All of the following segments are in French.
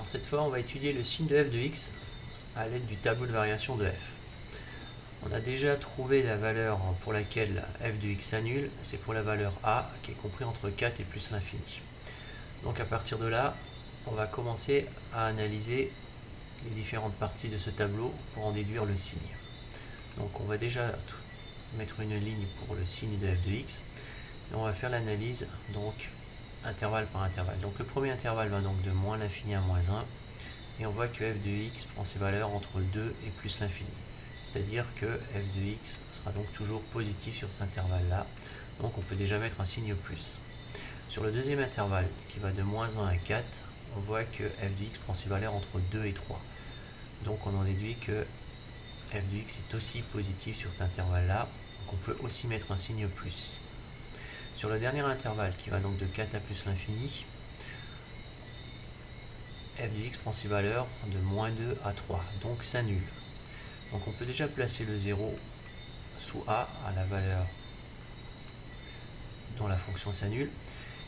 Alors cette fois, on va étudier le signe de f de x à l'aide du tableau de variation de f. On a déjà trouvé la valeur pour laquelle f de x s'annule, c'est pour la valeur a qui est compris entre 4 et plus l'infini. Donc à partir de là, on va commencer à analyser les différentes parties de ce tableau pour en déduire le signe. Donc on va déjà mettre une ligne pour le signe de f de x et on va faire l'analyse donc intervalle par intervalle. Donc le premier intervalle va donc de moins l'infini à moins 1 et on voit que f de x prend ses valeurs entre 2 et plus l'infini. C'est-à-dire que f de x sera donc toujours positif sur cet intervalle-là. Donc on peut déjà mettre un signe plus. Sur le deuxième intervalle qui va de moins 1 à 4, on voit que f de x prend ses valeurs entre 2 et 3. Donc on en déduit que f de x est aussi positif sur cet intervalle-là. Donc on peut aussi mettre un signe plus. Sur le dernier intervalle qui va donc de 4 à plus l'infini, f de x prend ses valeurs de moins 2 à 3, donc s'annule. Donc on peut déjà placer le 0 sous a à la valeur dont la fonction s'annule.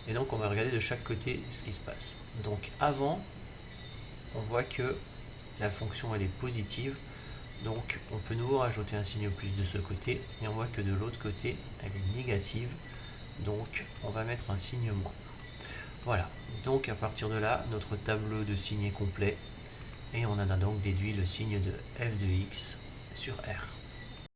Et donc on va regarder de chaque côté ce qui se passe. Donc avant, on voit que la fonction elle est positive. Donc on peut nouveau rajouter un signe plus de ce côté. Et on voit que de l'autre côté, elle est négative. Donc on va mettre un signe moins. Voilà, donc à partir de là, notre tableau de signes est complet. Et on en a donc déduit le signe de f de x sur R.